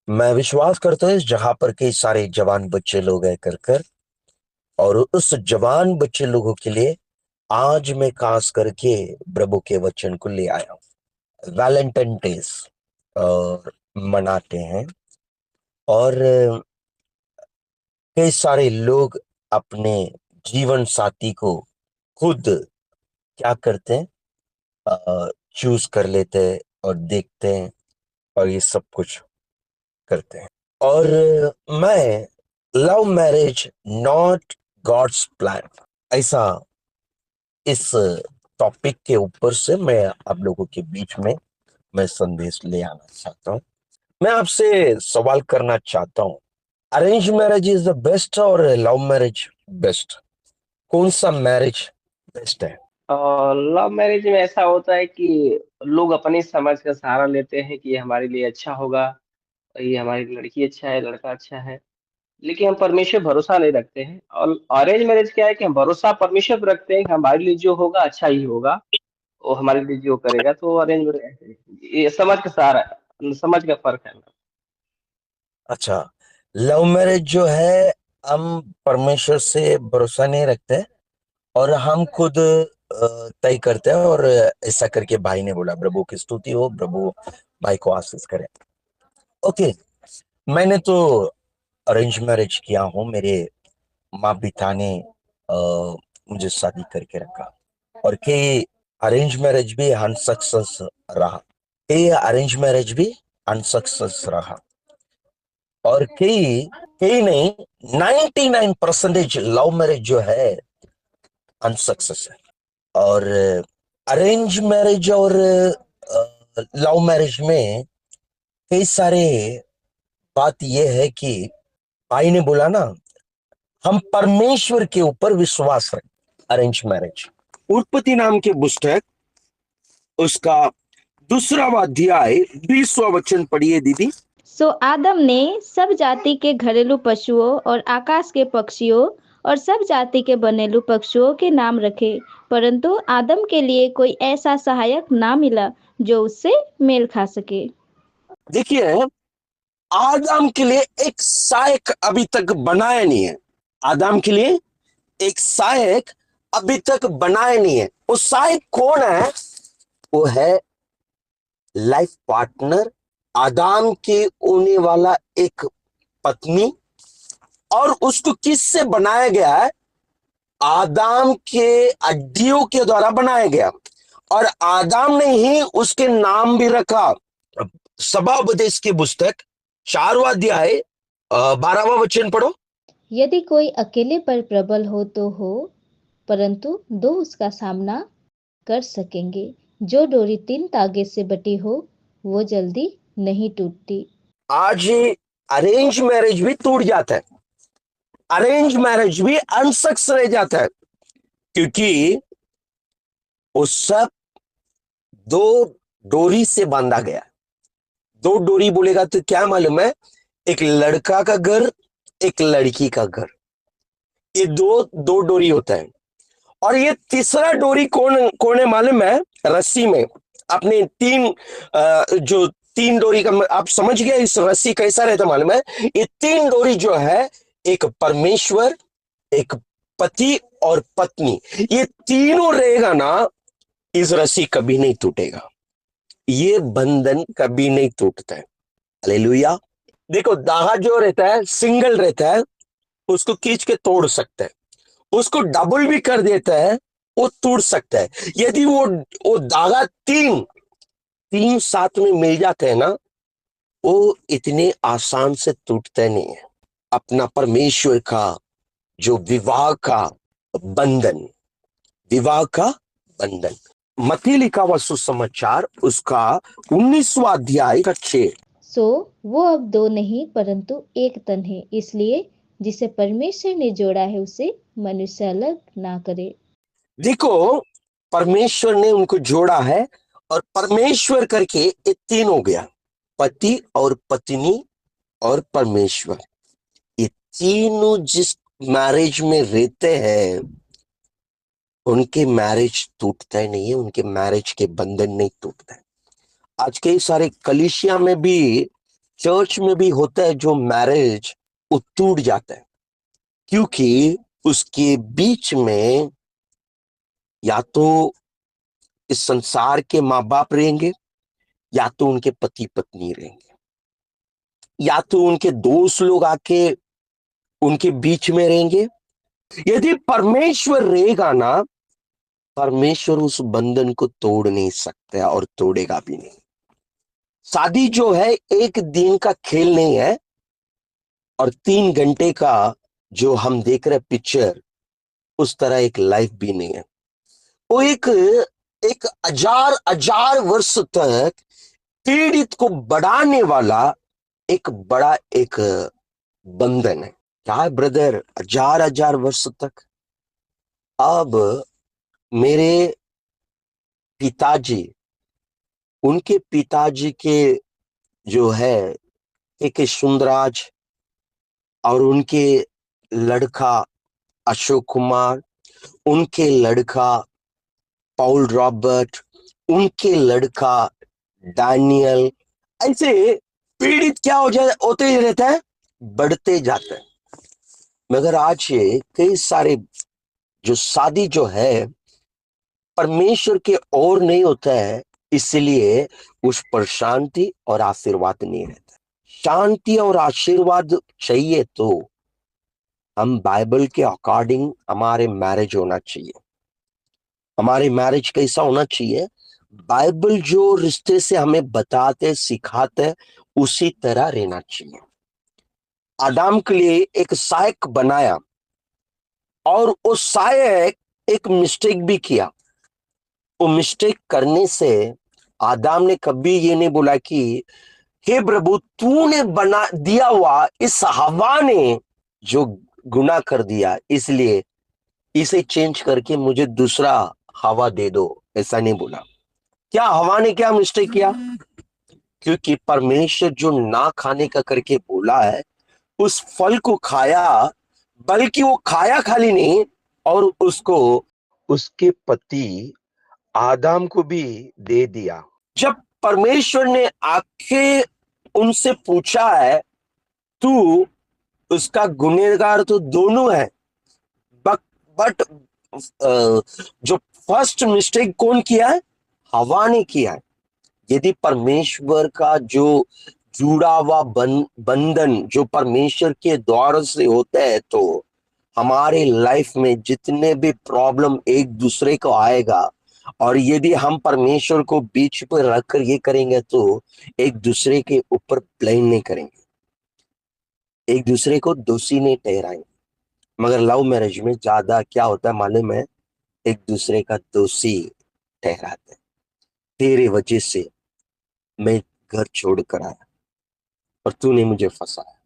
मैं विश्वास करता हूँ इस जगह पर कई सारे जवान बच्चे लोग हैं कर कर, और उस जवान बच्चे लोगों के लिए आज मैं खास करके प्रभु के वचन को ले आया हूँ। वैलेंटाइन डेज और मनाते हैं, और कई सारे लोग अपने जीवन साथी को खुद क्या करते हैं, चूज कर लेते हैं और देखते हैं, और ये सब कुछ करते हैं। और मैं love marriage not God's plan, ऐसा इस टॉपिक के ऊपर से मैं आप लोगों के बीच में मैं संदेश ले आना चाहता हूँ। मैं आपसे सवाल करना चाहता हूँ, arrange marriage is the best और लव मैरिज बेस्ट? कौन सा मैरिज बेस्ट है? और लव मैरिज में ऐसा होता है कि लोग अपनी समझ का सहारा लेते हैं कि ये हमारे लिए अच्छा होगा, ये हमारी लड़की अच्छा है, लड़का अच्छा है। लेकिन हम परमेश्वर पर भरोसा नहीं रखते हैं। और अरेंज मैरिज क्या है कि हम भरोसा परमेश्वर पर रखते हैं कि हमारे लिए जो होगा अच्छा ही होगा, वो हमारे लिए जो करेगा। तो अरेंज मैरिज ये समझ का सहारा है, समझ का फर्क है। अच्छा, लव मैरिज जो है, हम परमेश्वर से भरोसा नहीं रखते और हम खुद तय करते हैं, और ऐसा करके भाई ने बोला, प्रभु की स्तुति हो, प्रभु भाई को आशीष करे। ओके, मैंने तो अरेंज मैरिज किया हूँ। मेरे माँ पिता ने अ, मुझे शादी करके रखा, और कई अरेंज मैरिज भी अनसक्सेस रहा, कई अरेंज मैरिज भी अनसक्सेस रहा, और कई कई नहीं, 99% लव मैरिज जो है अनसक्सेस है। और अरेंज मैरिज और लव मैरिज में कई सारे बात यह है कि भाई ने बोला ना, हम परमेश्वर के ऊपर विश्वास रखें। अरेंज मैरिज, उत्पत्ति नाम के पुस्तक, उसका दूसरा अध्याय 20वां वचन पढ़िए दीदी। सो आदम ने सब जाति के घरेलू पशुओं और आकाश के पक्षियों और सब जाति के बनेलू पक्षियों के नाम रखे, परंतु आदम के लिए कोई ऐसा सहायक ना मिला जो उससे मेल खा सके। देखिए, आदम के लिए एक सहायक अभी तक बनाया नहीं है। आदम के लिए एक सहायक अभी तक बनाया नहीं है। वो सहायक कौन है? वो है लाइफ पार्टनर, आदम के होने वाला एक पत्नी। और उसको किससे बनाया गया है? आदम के हड्डियों के द्वारा बनाया गया, और आदम ने ही उसके नाम भी रखा। सभा उपदेश की पुस्तक 4वां अध्याय 12वां वचन पढ़ो। यदि कोई अकेले पर प्रबल हो तो हो, परंतु दो उसका सामना कर सकेंगे। जो डोरी तीन धागे से बटी हो वो जल्दी नहीं टूटती। आज अरेंज मैरिज भी टूट जाता है, अरेंज मैरिज भी अनसक्सेस रह जाता है, क्योंकि वो सब दो डोरी से बांधा गया। दो डोरी बोलेगा तो क्या मालूम है? एक लड़का का घर, एक लड़की का घर, ये दो दो डोरी होता है। और ये तीसरा डोरी कौन कौन है मालूम है? रस्सी में अपने तीन जो तीन डोरी का आप समझ गए इस रस्सी कैसा रहता मालूम है? ये तीन डोरी जो है, एक परमेश्वर, एक पति और पत्नी, ये तीनों रहेगा ना, इस रस्सी कभी नहीं टूटेगा, ये बंधन कभी नहीं टूटता है। हालेलुया। देखो, दागा जो रहता है सिंगल रहता है, उसको खींच के तोड़ सकता है, उसको डबल भी कर देता है, वो टूट सकता है। यदि वो धागा तीन तीन साथ में मिल जाते हैं ना, वो इतने आसान से टूटते नहीं है। अपना परमेश्वर का जो बंधन विवाह का बंधन, मत्ती लिखा हुआ सुसमाचार उसका 19वां अध्याय का 6। सो वो अब दो नहीं परंतु एक तन है, इसलिए जिसे परमेश्वर ने जोड़ा है उसे मनुष्य अलग ना करे। देखो, परमेश्वर ने उनको जोड़ा है, और परमेश्वर करके ये तीन हो गया, पति और पत्नी और परमेश्वर। ये तीनों जिस मैरिज में रहते हैं, उनके मैरिज टूटता ही नहीं है, उनके मैरिज के बंधन नहीं टूटता है। आज कई सारे कलीसिया में भी चर्च में भी होता है जो मैरिज वो टूट जाता है, क्योंकि उसके बीच में या तो इस संसार के माँ बाप रहेंगे, या तो उनके पति पत्नी रहेंगे, या तो उनके दोस्त लोग आके उनके बीच में रहेंगे। यदि परमेश्वर रहेगा ना, परमेश्वर उस बंधन को तोड़ नहीं सकता और तोड़ेगा भी नहीं। शादी जो है एक दिन का खेल नहीं है, और 3 घंटे का जो हम देख रहे पिक्चर उस तरह एक लाइफ भी नहीं है। वो एक एक हजार हजार वर्ष तक पीड़ित को बढ़ाने वाला एक बड़ा एक बंधन है। क्या है ब्रदर, हजार हजार वर्ष तक? अब मेरे पिताजी, उनके पिताजी के जो है एक सुंदराज, और उनके लड़का अशोक कुमार, उनके लड़का पॉल रॉबर्ट, उनके लड़का डैनियल, ऐसे पीड़ित क्या हो जाए होते ही रहता है, बढ़ते जाता है। मगर आज ये कई सारे जो शादी जो है परमेश्वर के ओर नहीं होता है, इसलिए उस पर शांति और आशीर्वाद नहीं रहता। शांति और आशीर्वाद चाहिए तो हम बाइबल के अकॉर्डिंग हमारे मैरिज होना चाहिए। हमारे मैरिज कैसा होना चाहिए? बाइबल जो रिश्ते से हमें बताते सिखाते उसी तरह रहना चाहिए। आदम के लिए एक सहायक बनाया, और उस सहायक एक मिस्टेक भी किया। वो मिस्टेक करने से आदम ने कभी ये नहीं बोला कि हे प्रभु तूने बना दिया हुआ इस हवा ने जो गुनाह कर दिया, इसलिए इसे चेंज करके मुझे दूसरा हवा दे दो, ऐसा नहीं बोला। क्या हवा ने क्या मिस्टेक किया? क्योंकि परमेश्वर जो ना खाने का करके बोला है उस फल को खाया, बल्कि वो खाया खाली नहीं, और उसको उसके पति आदम को भी दे दिया। जब परमेश्वर ने आके उनसे पूछा है, तू उसका गुनहगार तो दोनों है, बट जो फर्स्ट मिस्टेक कौन किया है? हवा ने किया है। यदि परमेश्वर का जो जुड़ा हुआ बंधन जो परमेश्वर के द्वार से होता है, तो हमारे लाइफ में जितने भी प्रॉब्लम एक दूसरे को आएगा, और यदि हम परमेश्वर को बीच पर रखकर ये करेंगे तो एक दूसरे के ऊपर ब्लेम नहीं करेंगे, एक दूसरे को दोषी नहीं ठहराएंगे। मगर लव मैरिज में ज्यादा क्या होता है मालूम है? एक दूसरे का दोषी ठहराते हैं। तेरे वजह से मैं घर छोड़ कर आया और तूने मुझे फंसाया,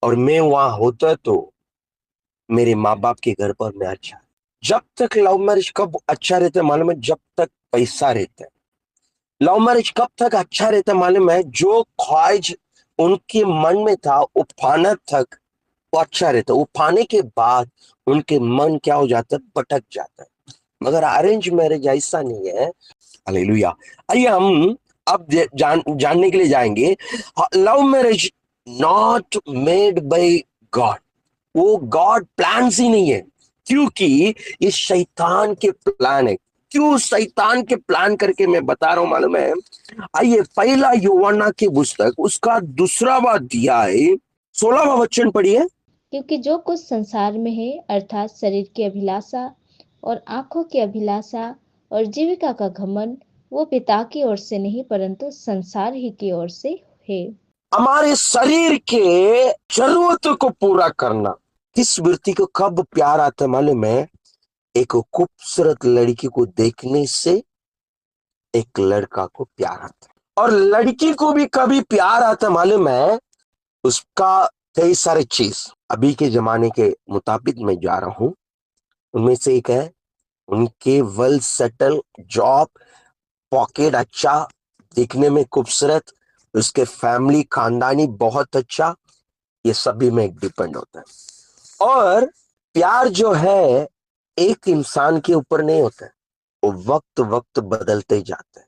और मैं वहां होता तो मेरे माँ बाप के घर पर मैं अच्छा। जब तक लव मैरिज कब अच्छा रहता है मालूम है? जब तक पैसा रहता है। लव मैरिज कब तक अच्छा रहता है मालूम है? जो ख्वाहिश उनके मन में था वो पाना तक वो अच्छा रहता है। वो पाने के बाद उनके मन क्या हो जाता है? भटक जाता है। मगर अरेंज मैरिज ऐसा नहीं है। हालेलुया। आइए हम अब जानने के लिए जाएंगे। Love marriage not made by God, वो गॉड प्लान ही नहीं है, क्योंकि ये शैतान के प्लान है। क्यों शैतान के प्लान करके मैं बता रहा हूं मालूम है? आइए पहला यूहन्ना की पुस्तक उसका 2वां अध्याय 16वां वचन पढ़िए। क्योंकि जो कुछ संसार में है, अर्थात शरीर की अभिलाषा और आंखों की अभिलाषा और जीविका का घमंड, वो पिता की ओर से नहीं परंतु संसार ही की ओर से है। हमारे शरीर के जरूरतों को पूरा करना। किस व्यक्ति को कब प्यार आता है मालूम है? एक खूबसूरत लड़की को देखने से एक लड़का को प्यार आता है, और लड़की को भी कभी प्यार आता है मालूम है? उसका कई सारे चीज अभी के जमाने के मुताबिक मैं जा रहा हूं, उनमें से एक है उनके वेल सेटल जॉब, पॉकेट अच्छा, दिखने में खूबसूरत, उसके फैमिली खानदानी बहुत अच्छा, ये सभी में डिपेंड होता है। और प्यार जो है एक इंसान के ऊपर नहीं होता है, वो वक्त वक्त बदलते जाता है।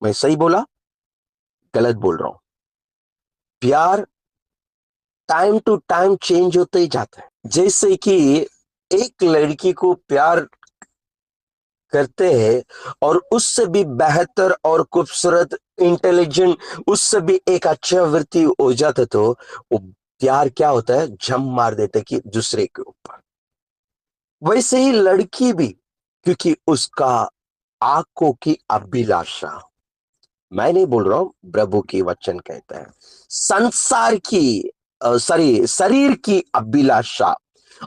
मैं सही बोला, गलत बोल रहा हूं? प्यार टाइम टू टाइम चेंज होते ही जाता है। जैसे कि एक लड़की को प्यार करते हैं और उससे भी बेहतर और खूबसूरत, इंटेलिजेंट, उससे भी एक अच्छा व्यक्ति हो जाता तो वो प्यार क्या होता है, जम मार देते कि दूसरे के ऊपर। वैसे ही लड़की भी, क्योंकि उसका आंखों की अभिलाषा, मैं नहीं बोल रहा हूं, प्रभु की वचन कहता है, संसार की शरीर की अभिलाषा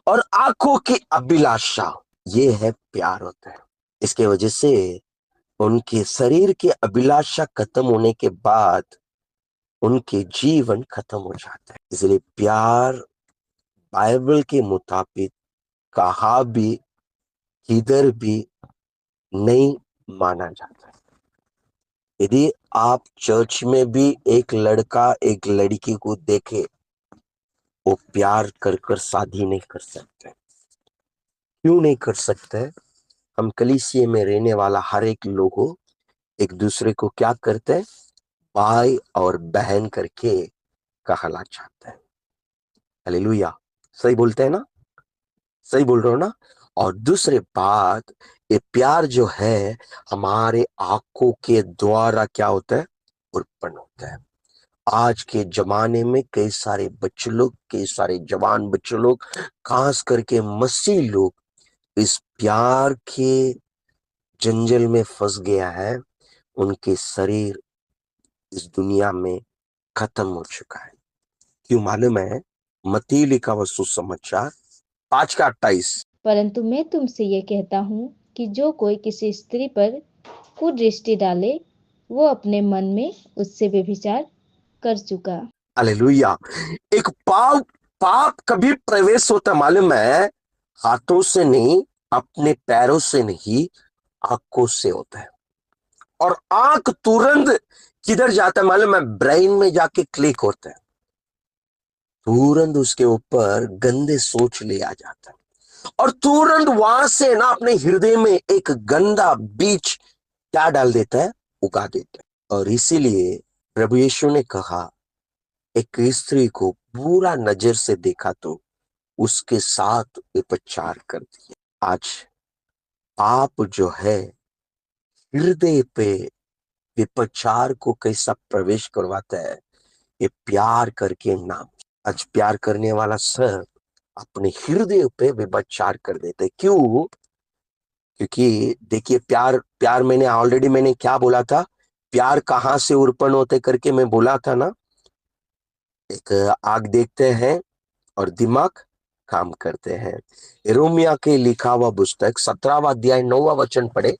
और आंखों की अभिलाषा, ये है प्यार होता है। इसके वजह से उनके शरीर की अभिलाषा खत्म होने के बाद उनके जीवन खत्म हो जाता है। इसलिए प्यार बाइबल के मुताबिक कहा भी, किधर भी नहीं माना जाता है। यदि आप चर्च में भी एक लड़का एक लड़की को देखे, वो प्यार कर कर शादी नहीं कर सकते। क्यों नहीं कर सकते? हम कलीसिया में रहने वाला हर एक लोगों एक दूसरे को क्या करते हैं, भाई और बहन करके कहला चाहते हैं। हालेलुया, सही बोलते हैं ना? सही बोल रहे हो ना? और दूसरी बात, ये प्यार जो है हमारे आंखों के द्वारा क्या होता है, उत्पन्न होता है। आज के जमाने में कई सारे बच्चे लोग, कई सारे जवान बच्चे लोग, खास करके मसीह लोग इस प्यार के जंजल में फंस गया है। उनके शरीर इस दुनिया में खत्म हो चुका है। क्यों मालूम है? मत्ती लिखा हुआ सुसमाचार 5:28। परंतु मैं तुमसे ये कहता हूँ कि जो कोई किसी स्त्री पर कुदृष्टि डाले, वो अपने मन में उससे व्यभिचार कर चुका। हालेलुया। एक पाप कभी प्रवेश होता है मालूम है? हाथों से नहीं, अपने पैरों से नहीं, आंखों से होता है। और आंख तुरंत किधर जाता है मालूम है? ब्रेन में जाके क्लिक होता है, तुरंत उसके ऊपर गंदे सोच ले आ जाता है और तुरंत वहां से ना अपने हृदय में एक गंदा बीज क्या डाल देता है, उगा देता है। और इसीलिए प्रभु यीशु ने कहा, एक स्त्री को बुरा नजर से देखा तो उसके साथ व्यभिचार कर दिया। आज आप जो है हृदय पे व्यभिचार को कैसा प्रवेश करवाता है, ये प्यार करके नाम। आज प्यार करने वाला सब अपने हृदय पे व्यभिचार कर देते। क्यों? क्योंकि देखिए, प्यार प्यार मैंने क्या बोला था, प्यार कहां से उत्पन्न होते करके मैं बोला था ना। एक आग देखते हैं और दिमाग काम करते हैं। रोमिया के लिखा हुआ पुस्तक 17वां अध्याय 9वां वचन पढ़े।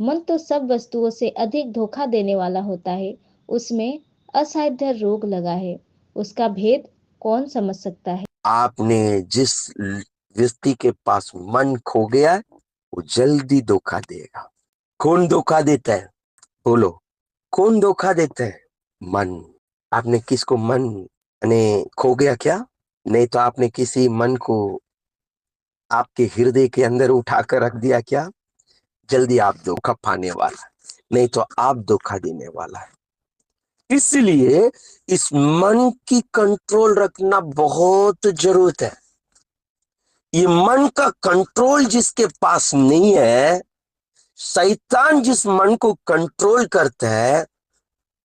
मन तो सब वस्तुओं से अधिक धोखा देने वाला होता है, उसमें असाध्य रोग लगा है, उसका भेद कौन समझ सकता है। आपने जिस व्यक्ति के पास मन खो गया है, वो जल्दी धोखा देगा। कौन धोखा देता है? बोलो, कौन धोखा देता है? मन। आपने किसको मन ने खो गया क्या? नहीं तो आपने किसी मन को आपके हृदय के अंदर उठाकर रख दिया क्या? जल्दी आप धोखा पाने वाला है, नहीं तो आप धोखा देने वाला है। इसलिए इस मन की कंट्रोल रखना बहुत जरूरत है। ये मन का कंट्रोल जिसके पास नहीं है, शैतान जिस मन को कंट्रोल करता है,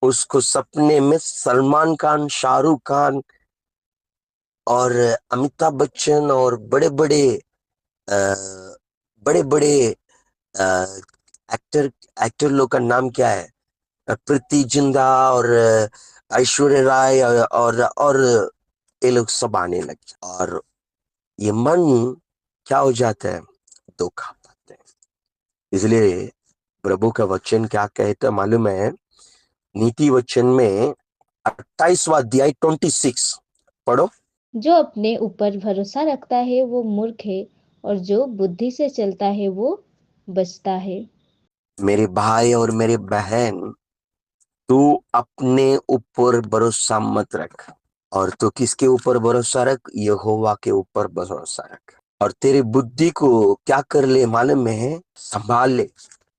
उसको सपने में सलमान खान, शाहरुख खान और अमिताभ बच्चन और बड़े बड़े एक्टर एक्टर लोग का नाम क्या है, प्रीति जिंदा और ऐश्वर्या राय और ये लोग सब आने लगे और ये मन क्या हो जाता है, धोखा पाते हैं। इसलिए प्रभु का वचन क्या कहता है मालूम है? नीति वचन में 28वां अध्याय 26 पढ़ो। जो अपने ऊपर भरोसा रखता है वो मूर्ख है, और जो बुद्धि से चलता है वो बचता है। मेरे भाई और मेरे बहन, तू अपने ऊपर भरोसा मत रख, और तो किसके ऊपर भरोसा रख? यहोवा के ऊपर भरोसा रख। और तेरी बुद्धि को क्या कर ले मालूम है? संभाल ले,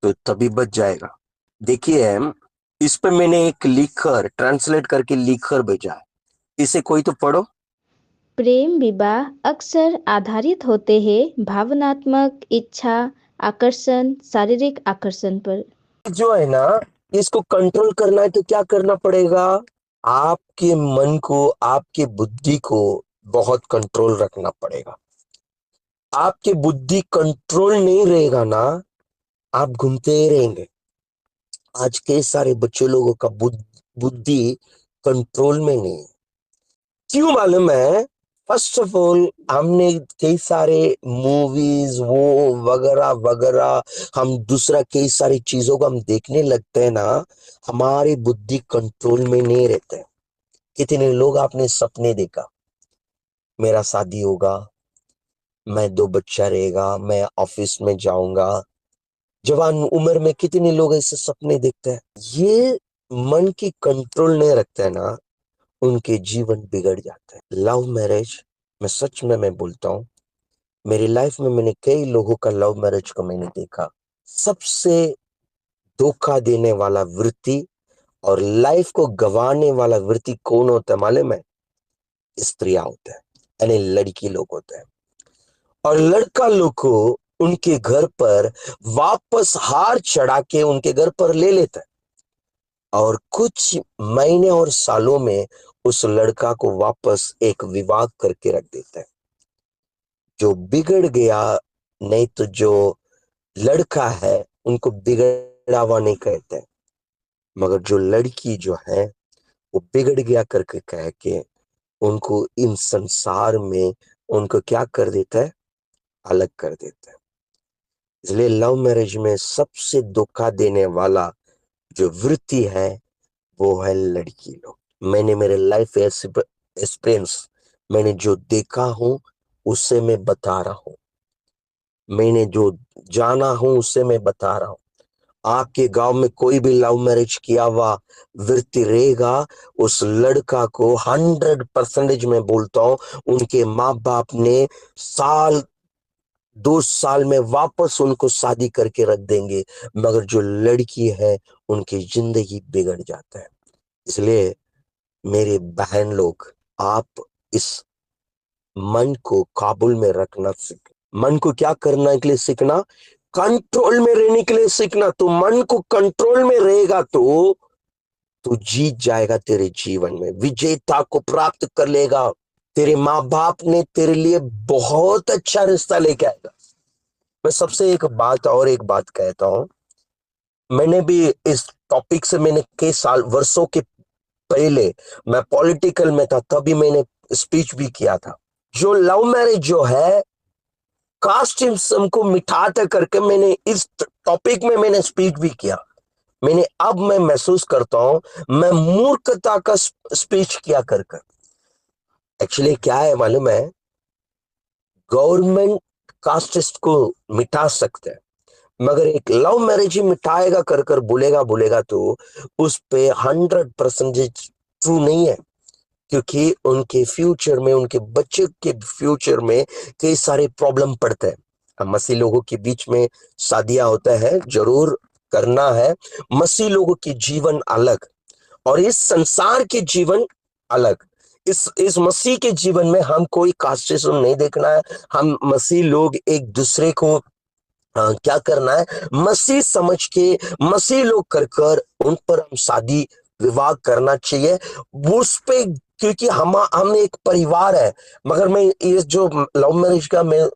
तो तभी बच जाएगा। देखिए, इस पे मैंने एक लिखकर ट्रांसलेट करके लिखकर भेजा है। इसे कोई तो पढ़ो। प्रेम विवाह अक्सर आधारित होते हैं भावनात्मक इच्छा, आकर्षण, शारीरिक आकर्षण पर। जो है ना, इसको कंट्रोल करना है तो क्या करना पड़ेगा? आपके मन को, आपके बुद्धि को बहुत कंट्रोल रखना पड़ेगा। आपकी बुद्धि कंट्रोल नहीं रहेगा ना, आप घूमते ही रहेंगे। आज के सारे बच्चे लोगों का बुद्धि कंट्रोल में नहीं है। क्यों मालूम है? फर्स्ट ऑफ ऑल, हमने कई सारे मूवीज वो वगैरह वगैरह, हम दूसरा कई सारी चीजों को हम देखने लगते हैं ना, हमारी बुद्धि कंट्रोल में नहीं रहते हैं। कितने लोग आपने सपने देखा, मेरा शादी होगा, मैं 2 बच्चा रहेगा, मैं ऑफिस में जाऊंगा। जवान उम्र में कितने लोग ऐसे सपने देखते हैं। ये मन की कंट्रोल नहीं रखते हैं ना, उनके जीवन बिगड़ जाते हैं। लव मैरिज में सच में मैं बोलता हूँ, मेरी लाइफ में मैंने कई लोगों का लव मैरिज को मैंने देखा। सबसे धोखा देने वाला वृत्ति और लाइफ को गंवाने वाला वृत्ति कौन होता है मालूम है? स्त्रियां होते हैं, यानी लड़की लोग होते हैं। और लड़का लोग को उनके घर पर वापस हार चढ़ा के उनके घर पर ले लेता है, और कुछ महीने और सालों में उस लड़का को वापस एक विवाह करके रख देता है। जो बिगड़ गया, नहीं तो जो लड़का है उनको बिगड़ा हुआ नहीं कहते हैं, मगर जो लड़की जो है वो बिगड़ गया करके कह के उनको इन संसार में उनको क्या कर देता है? अलग कर देता है। इसलिए लव मैरिज में सबसे धोखा देने वाला जो वृत्ति है वो है लड़की लोग। मैंने मेरे लाइफ एक्सपीरियंस, मैंने जो देखा हूं उससे मैं बता रहा हूं, मैंने जो जाना हूं उससे मैं बता रहा हूं। आपके गांव में कोई भी लव मैरिज किया हुआ व्यक्ति रहेगा, उस लड़का को 100% मैं बोलता हूं, उनके माँ बाप ने साल 2 साल में वापस उनको शादी करके रख देंगे, मगर जो लड़की है उनकी जिंदगी बिगड़ जाता है। इसलिए मेरे बहन लोग, आप इस मन को काबुल में रखना सीख। मन को क्या करने के लिए सीखना? कंट्रोल में रहने के लिए सीखना। तो मन को कंट्रोल में रहेगा तो तू जीत जाएगा, तेरे जीवन में विजेता को प्राप्त कर लेगा। तेरे माँ बाप ने तेरे लिए बहुत अच्छा रिश्ता लेके आएगा। मैं सबसे एक बात कहता हूं, मैंने भी इस टॉपिक से मैंने कई साल वर्षों के पहले मैं पॉलिटिकल में था, तभी मैंने स्पीच भी किया था। जो लव मैरिज जो है कास्टिज्म को मिटाते करके मैंने इस टॉपिक में मैंने स्पीच भी किया। अब मैं महसूस करता हूं मैं मूर्खता का स्पीच किया कर। एक्चुअली क्या है मालूम है? गवर्नमेंट कास्टिस्ट को मिटा सकते हैं, मगर एक लव मैरिज ही मिटाएगा कर बोलेगा तो उस पे 100% ट्रू नहीं है, क्योंकि उनके फ्यूचर में, उनके बच्चे के फ्यूचर में कई सारे प्रॉब्लम पड़ते हैं। अब मसीह लोगों के बीच में शादियां होता है, जरूर करना है। मसीह लोगों के जीवन अलग और इस संसार के जीवन अलग। इस मसीह के जीवन में हम कोई कास्टिज्म नहीं देखना है। हम मसीह लोग एक दूसरे को क्या करना है? मसीह समझ के मसीह लोग कर उन पर हम शादी विवाह करना चाहिए उस पे, क्योंकि हम एक परिवार है। मगर मैं ये जो लव मैरिज का मैं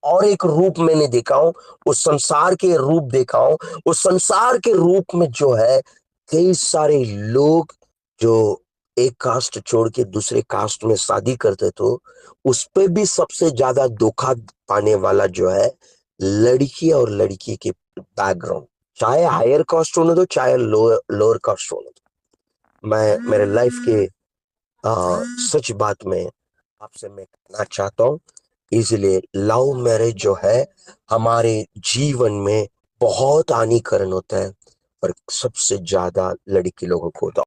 और एक रूप मैंने देखा हूं, उस संसार के रूप देखा हूं। उस संसार के रूप में जो है कई सारे लोग जो एक कास्ट छोड़ के दूसरे कास्ट में शादी करते, तो उस पे भी सबसे ज्यादा धोखा पाने वाला जो है लड़की और लड़की के बैकग्राउंड, चाहे हायर कास्ट होने दो चाहे लोअर कास्ट होने दो। मैं मेरे लाइफ के सच बात में आपसे मैं कहना चाहता हूं, इसलिए लव मैरिज जो है हमारे जीवन में बहुत हानिकारक होता है, पर सबसे ज्यादा लड़की लोगों को होता है।